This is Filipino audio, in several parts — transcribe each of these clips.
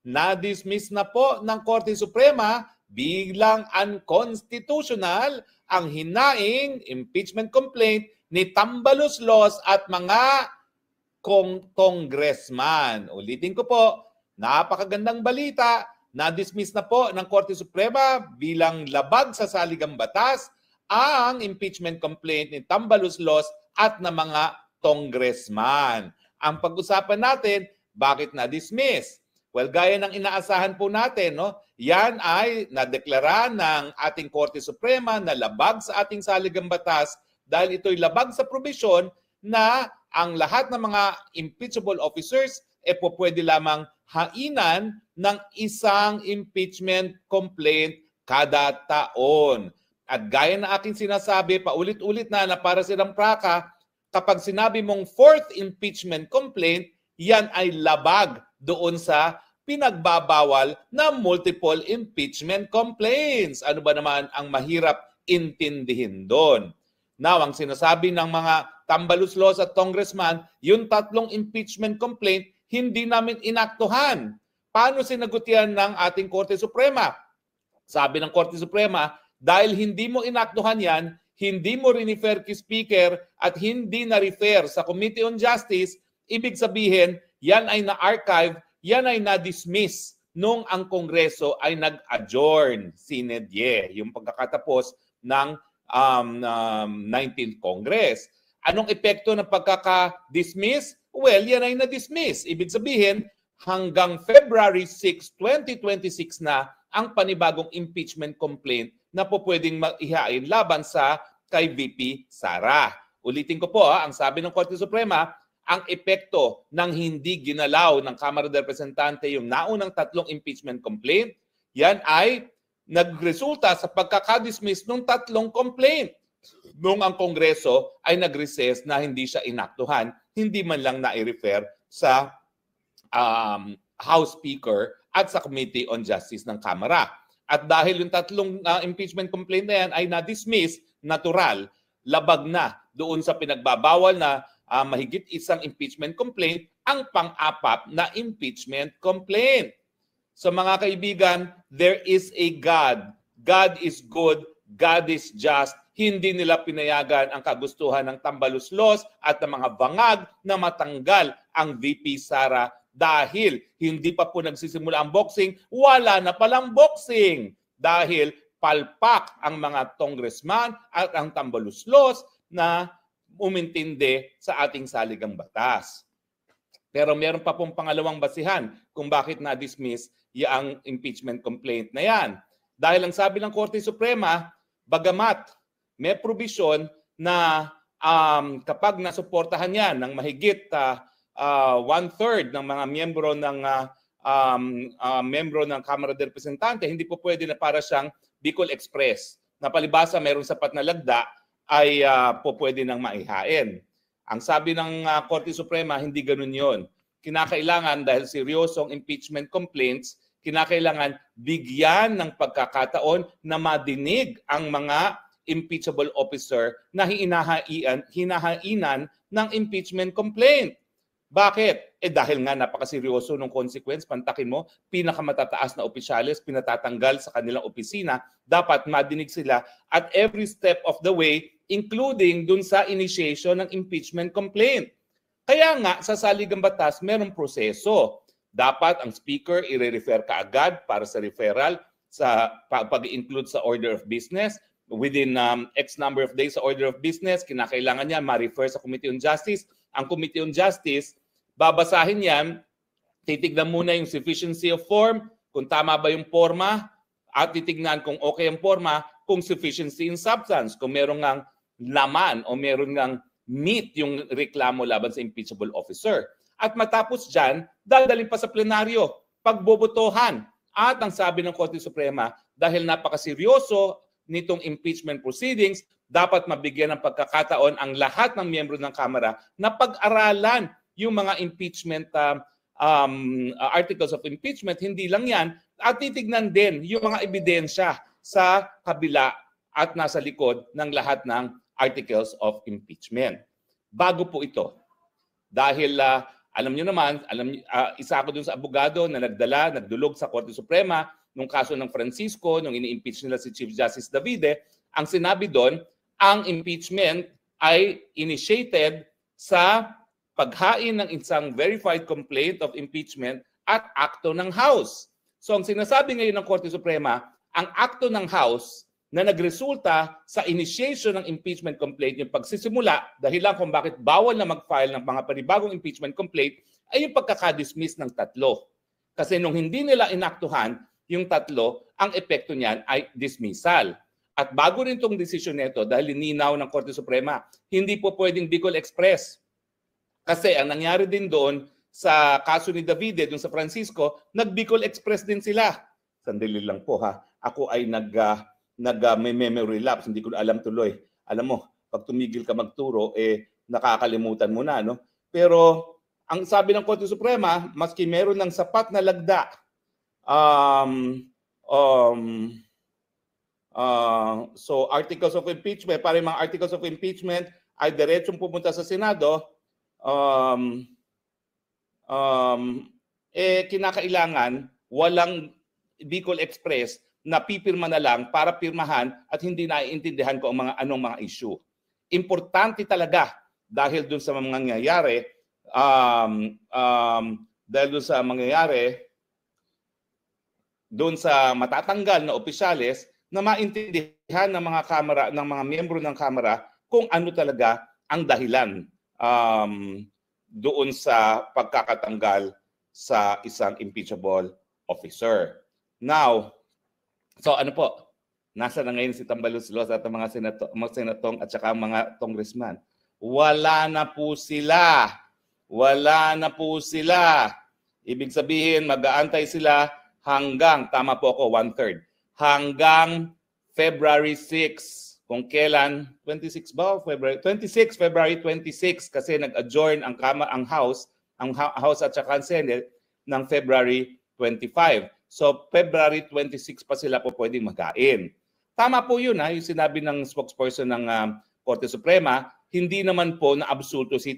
na-dismiss na po ng Korte Suprema bilang unconstitutional ang hinaing impeachment complaint ni Tambaloslos at mga congressman. Ulitin ko po, napakagandang balita, na-dismiss na po ng Korte Suprema bilang labag sa saligang batas ang impeachment complaint ni Tambaloslos at ng mga congressman. Ang pag-usapan natin, bakit na-dismiss? Well, gaya ng inaasahan po natin, no? Yan ay nadeklara ng ating Korte Suprema na labag sa ating saligang batas dahil ito'y labag sa probisyon na ang lahat ng mga impeachable officers pwede lamang hainan ng isang impeachment complaint kada taon. At gaya na aking sinasabi, paulit-ulit na para silang praka, kapag sinabi mong fourth impeachment complaint, yan ay labag doon sa pinagbabawal na multiple impeachment complaints. Ano ba naman ang mahirap intindihin doon? Now, ang sinasabi ng mga Tambaloslos at congressman, yung tatlong impeachment complaint, hindi namin inaktuhan. Paano sinagot yan ng ating Korte Suprema? Sabi ng Korte Suprema, dahil hindi mo inaktuhan yan, hindi mo rin-refer kay Speaker at hindi na-refer sa Committee on Justice, ibig sabihin, yan ay na-archive, yan ay na-dismiss nung ang Kongreso ay nag-adjourn, sine die, yung pagkakatapos ng 19th Congress. Anong epekto ng pagkaka-dismiss? Well, yan ay na-dismiss. Ibig sabihin, hanggang February 6, 2026 na ang panibagong impeachment complaint na po pwedeng maihain laban sa kay VP Sara. Ulitin ko po, ang sabi ng Korte Suprema, ang epekto ng hindi ginalaw ng Kamara de Representante yung naunang tatlong impeachment complaint, yan ay nagresulta sa pagkakadismiss ng tatlong complaint. Nung ang Kongreso ay nag-recess na hindi siya inaktuhan, hindi man lang na-refer sa House Speaker at sa Committee on Justice ng Kamara. At dahil yung tatlong impeachment complaint na yan ay na-dismiss, natural, labag na doon sa pinagbabawal na mahigit isang impeachment complaint, ang pang-apat na impeachment complaint. So mga kaibigan, there is a God. God is good, God is just. Hindi nila pinayagan ang kagustuhan ng Tambaloslos at ng mga bangag na matanggal ang VP Sara dahil hindi pa po nagsisimula ang boxing, wala na palang boxing dahil palpak ang mga congressman at ang Tambaloslos na umintindi sa ating saligang batas. Pero meron pa pong pangalawang basihan kung bakit na-dismiss yung impeachment complaint na yan. Dahil ang sabi ng Korte Suprema, bagamat may provision na kapag nasuportahan yan ng mahigit one-third ng mga miyembro ng Kamara de Representante, hindi po pwede na para siyang Bicol Express. Na palibasa mayroong sapat na lagda ay po pwede nang maihain. Ang sabi ng Korte Suprema, hindi ganun yon. Kinakailangan dahil seryosong impeachment complaints, kinakailangan bigyan ng pagkakataon na madinig ang mga impeachable officer na hinahainan ng impeachment complaint. Bakit? Dahil nga napakaseryoso ng consequence, pantakin mo, pinakamatataas na opisyalis, pinatatanggal sa kanilang opisina, dapat madinig sila at every step of the way, including dun sa initiation ng impeachment complaint. Kaya nga, sa saligang batas, merong proseso. Dapat ang speaker i-refer kaagad para sa referral sa pag-include sa order of business. Within X number of days sa order of business, kinakailangan niya ma-refer sa Committee on Justice. Ang Committee on Justice, babasahin yan, titignan muna yung sufficiency of form, kung tama ba yung forma, at titignan kung okay ang forma, kung sufficiency in substance, kung meron ngang laman o meron ngang meet yung reklamo laban sa impeachable officer. At matapos dyan, dadalhin pa sa plenaryo, pagbobotohan. At ang sabi ng Korte Suprema, dahil napakaseryoso nitong impeachment proceedings, dapat mabigyan ng pagkakataon ang lahat ng miyembro ng Kamara na pag-aralan yung mga impeachment articles of impeachment. Hindi lang yan. At titignan din yung mga ebidensya sa kabila at nasa likod ng lahat ng articles of impeachment. Bago po ito, dahil Alam niyo naman, isa ako dun sa abogado na nagdulog sa Korte Suprema nung kaso ng Francisco, nung ini-impeach nila si Chief Justice Davide. Ang sinabi doon, ang impeachment ay initiated sa paghain ng isang verified complaint of impeachment at akto ng House. So ang sinasabi ngayon ng Korte Suprema, ang akto ng House na nagresulta sa initiation ng impeachment complaint, yung pagsisimula, dahilan kung bakit bawal na mag-file ng mga panibagong impeachment complaint, ay yung pagkakadismiss ng tatlo. Kasi nung hindi nila inaktuhan yung tatlo, ang epekto niyan ay dismissal. At bago rin itong desisyon nito, dahil lininaw ng Korte Suprema, hindi po pwedeng Bicol Express. Kasi ang nangyari din doon sa kaso ni Davide, doon sa Francisco, nag-Bicol Express din sila. Sandali lang po ha. Ako ay may memory lapse, hindi ko alam tuloy. Alam mo, pag tumigil ka magturo, nakakalimutan mo na, no? Pero ang sabi ng Korte Suprema, maski meron ng sapat na lagda, so articles of impeachment, para yung mga articles of impeachment ay diretsong pumunta sa Senado, kinakailangan walang Bicol Express na pipirma na lang para pirmahan at hindi naiintindihan ko ang anong mga issue. Importante talaga dahil dun sa mga nangyayari, dun sa matatanggal na opisyales na maintindihan ng mga kamera, ng mga miyembro ng kamera kung ano talaga ang dahilan doon sa pagkakatanggal sa isang impeachable officer. Now, so ano po? Nasa na ngayon si Tambaloslos at ang mga senatong at saka mga congressman? Wala na po sila. Wala na po sila. Ibig sabihin, mag-aantay sila hanggang, tama po ako, 1/3, hanggang February 6. Kung kailan, 26 ba? February 26 kasi nag-adjourn ang House at saka ang Senate ng February 25. So February 26 pa sila po pwedeng magkain. Tama po yun, yung sinabi ng spokesperson ng Korte Suprema, hindi naman po na-absulto si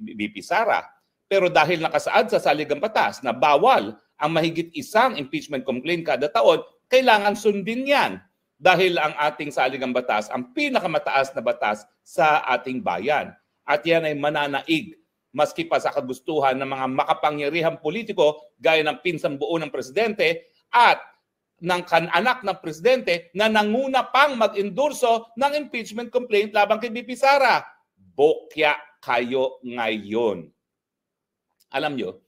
VP Sara. Pero dahil nakasaad sa saligang batas na bawal ang mahigit isang impeachment complaint kada taon, kailangan sundin yan. Dahil ang ating saligang batas, ang pinakamataas na batas sa ating bayan. At yan ay mananaig maski pa sa kagustuhan ng mga makapangyarihang politiko gaya ng pinsang buo ng presidente at ng kananak ng presidente na nanguna pang mag-endorso ng impeachment complaint labang kay VP Sara. Bokya kayo ngayon. Alam nyo,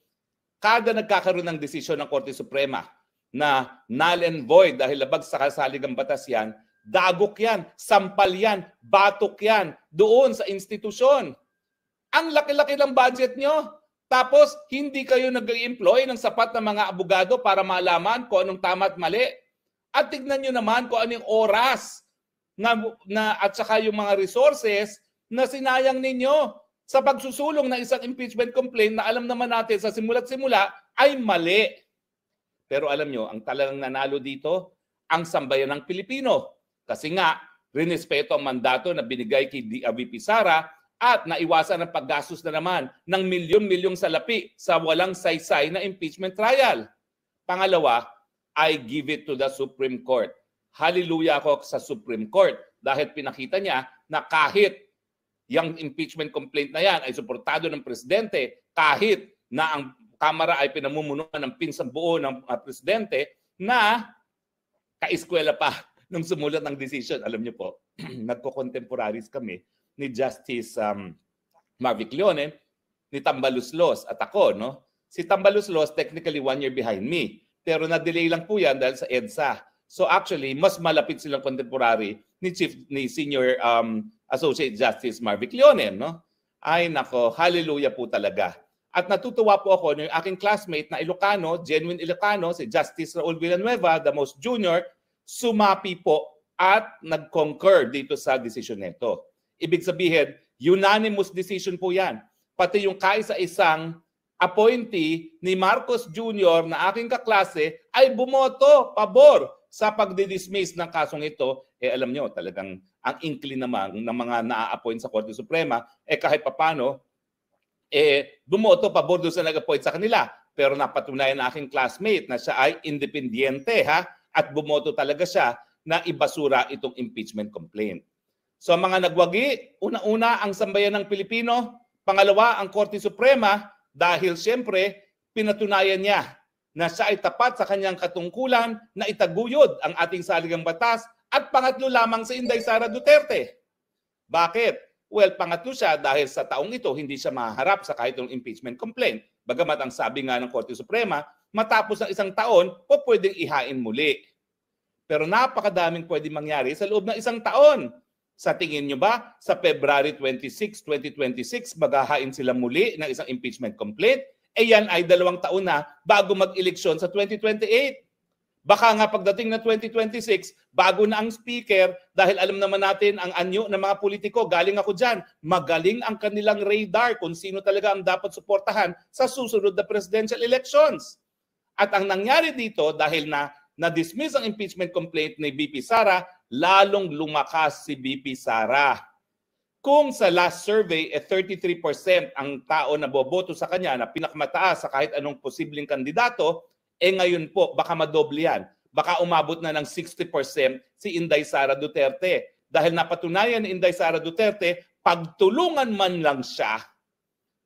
kada nagkakaroon ng desisyon ng Korte Suprema na null and void dahil labag sa kasaligang batas yan, dagok yan, sampal yan, batok yan doon sa institusyon. Ang laki-laki ng budget nyo. Tapos, hindi kayo nag-employ ng sapat na mga abogado para malaman kung anong tama at mali. At tignan nyo naman kung anong oras at saka yung mga resources na sinayang ninyo sa pagsusulong ng isang impeachment complaint na alam naman natin sa simula't simula ay mali. Pero alam nyo, ang talagang nanalo dito, ang sambayan ng Pilipino. Kasi nga, rinespeto ang mandato na binigay kay VP Sara at naiwasan ang paggastos na naman ng milyon-milyong salapi sa walang saysay na impeachment trial. Pangalawa, I give it to the Supreme Court. Hallelujah ako sa Supreme Court dahil pinakita niya na kahit yung impeachment complaint na yan ay suportado ng presidente, kahit na ang Kamara ay pinamumunuan ng pinsang buo ng presidente na kaeskwela pa nung sumulat ng decision. Alam niyo po, nagko-contemporaries kami ni Justice Marvic Leone, ni Tambaloslos at ako, no? Si Tambaloslos technically 1 year behind me, pero na-delay lang po yan dahil sa EDSA. So actually, mas malapit silang contemporary ni Senior Associate Justice Marvic Leone, no? Ay nako, hallelujah po talaga. At natutuwa po ako ng aking classmate na Ilocano, genuine Ilocano, si Justice Raul Villanueva, the most junior, sumapi po at nag-concur dito sa decision nito. Ibig sabihin, unanimous decision po yan. Pati yung kaisa-isang appointee ni Marcos Jr. na aking kaklase ay bumoto pabor sa pagdidismiss ng kasong ito. Alam nyo, talagang ang inkli naman ng mga na-appoint sa Korte Suprema, kahit papano, bumoto pabor doon sa nag-appoint sa kanila. Pero napatunayan na aking classmate na siya ay independiente at bumoto talaga siya na ibasura itong impeachment complaint. So mga nagwagi, una-una ang sambayan ng Pilipino, pangalawa ang Korte Suprema dahil siyempre pinatunayan niya na siya ay tapat sa kanyang katungkulan na itaguyod ang ating saligang batas at pangatlo lamang si Inday Sara Duterte. Bakit? Well, pangatlo siya dahil sa taong ito hindi siya maharap sa kahit ng impeachment complaint. Bagamat ang sabi nga ng Korte Suprema, matapos ng isang taon, pwedeng ihain muli. Pero napakadaming pwedeng mangyari sa loob ng isang taon. Sa tingin nyo ba, sa February 26, 2026, maghahain sila muli ng isang impeachment complaint? Yan ay 2 taon na bago mag-eleksyon sa 2028. Baka nga pagdating na 2026, bago na ang speaker, dahil alam naman natin ang anyo ng mga politiko, galing ako dyan, magaling ang kanilang radar kung sino talaga ang dapat suportahan sa susunod na presidential elections. At ang nangyari dito, dahil na-dismiss ang impeachment complaint ni BP Sara, lalong lumakas si BP Sara. Kung sa last survey, 33% ang tao na boboto sa kanya na pinakamataas sa kahit anong posibleng kandidato, ngayon po, baka madoble yan. Baka umabot na ng 60% si Inday Sara Duterte. Dahil napatunayan ni Inday Sara Duterte, pagtulungan man lang siya,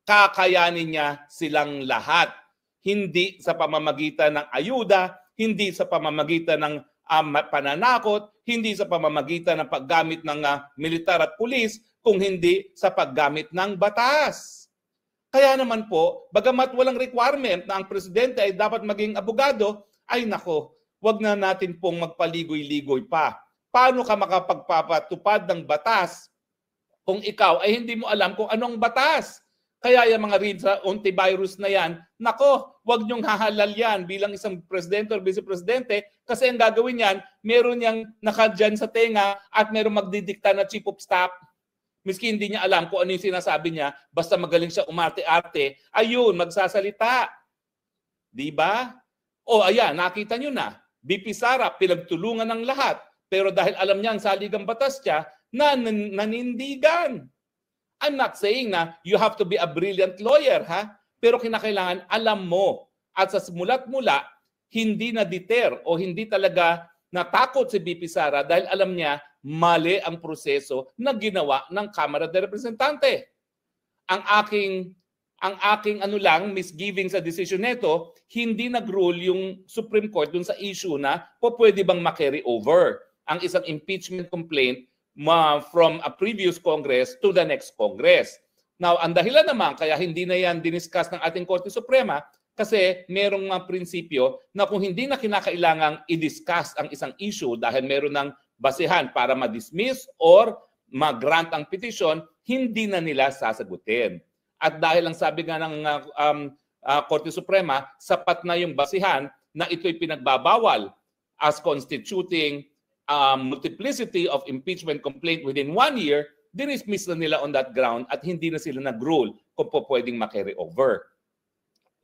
kakayanin niya silang lahat. Hindi sa pamamagitan ng ayuda, hindi sa pamamagitan ng pananakot, hindi sa pamamagitan ng paggamit ng militar at pulis, kung hindi sa paggamit ng batas. Kaya naman po, bagamat walang requirement na ang presidente ay dapat maging abogado, ay nako, wag na natin pong magpaligoy-ligoy pa. Paano ka makapagpapatupad ng batas kung ikaw ay hindi mo alam kung anong batas? Kaya yung mga reads sa antivirus na yan, nako, wag niyong hahalal yan bilang isang presidente o vice-presidente kasi ang gagawin yan, meron niyang nakadyan sa tenga at meron magdidikta na chief of staff. Miski hindi niya alam kung ano yung sinasabi niya, basta magaling siya umarte-arte, ayun, magsasalita. Diba? O ayan, nakita niyo na, BP Sara, pinagtulungan ng lahat, pero dahil alam niya ang saligang batas niya, nanindigan. I'm not saying na you have to be a brilliant lawyer, pero kinakailangan alam mo. At sa simula't mula, hindi na-deter o hindi talaga natakot si BP Sara dahil alam niya mali ang proseso na ginawa ng Kamara de Representante. Ang aking misgiving sa decision nito, hindi nag-rule yung Supreme Court dun sa issue na pwede bang ma-carry over ang isang impeachment complaint from a previous Congress to the next Congress. Now, ang dahilan naman kaya hindi na yan diniscuss ng ating Korte Suprema kasi merong mga prinsipyo na kung hindi na kinakailangang i-discuss ang isang issue dahil meron ng basehan para ma-dismiss or ma-grant ang petition, hindi na nila sasagutin. At dahil ang sabi nga ng Korte Suprema, sapat na yung basehan na ito'y pinagbabawal as constituting multiplicity of impeachment complaint within 1 year, dinismiss na nila on that ground at hindi na sila nag-rule kung pwedeng ma-carry over.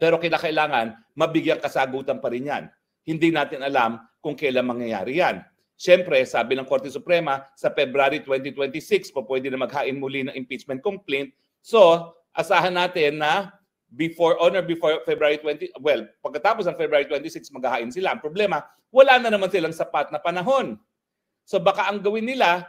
Pero kinakailangan, mabigyang kasagutan pa rin yan. Hindi natin alam kung kailan mangyayari yan. Siyempre, sabi ng Korte Suprema, sa February 2026, pwede na maghain muli ng impeachment complaint. So, asahan natin na before February 20, pagkatapos ng February 26, maghahain sila. Ang problema, wala na naman silang sapat na panahon. So baka ang gawin nila,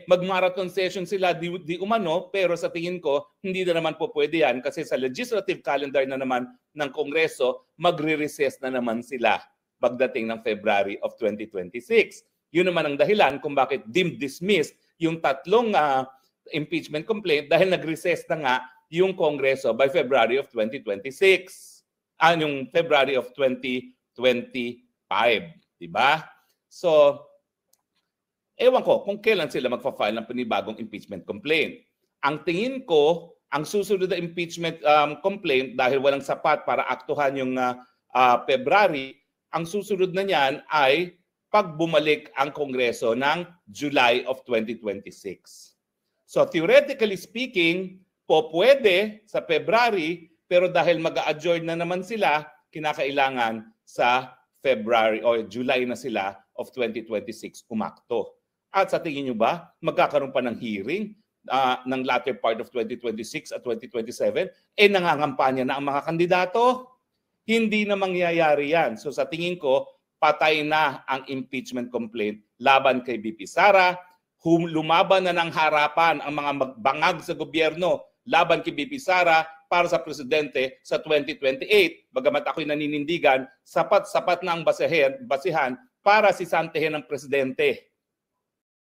mag-marathon session sila di umano, pero sa tingin ko, hindi na naman pwede yan kasi sa legislative calendar na naman ng Kongreso, magre-recess na naman sila pagdating ng February of 2026. Yun naman ang dahilan kung bakit deemed dismissed yung tatlong impeachment complaint dahil nag-recess na nga yung Kongreso by February of 2026. Yung February of 2025. Diba? So, ewan ko kung kailan sila magpa-file ng panibagong impeachment complaint. Ang tingin ko, ang susunod na impeachment complaint dahil walang sapat para aktuhan yung February, ang susunod na niyan ay pag bumalik ang Kongreso ng July of 2026. So theoretically speaking, pwede sa February, pero dahil mag-a-adjourn na naman sila, kinakailangan sa February o July na sila of 2026 umakto. At sa tingin nyo ba, magkakaroon pa ng hearing ng latter part of 2026 at 2027, nangangampanya na ang mga kandidato. Hindi na mangyayari yan. So sa tingin ko, patay na ang impeachment complaint laban kay BP Sara. Lumaban na ng harapan ang mga magbangag sa gobyerno laban kay BP Sara para sa presidente sa 2028. Bagamat ako'y naninindigan, sapat-sapat na ang basihan para sisantehin ng presidente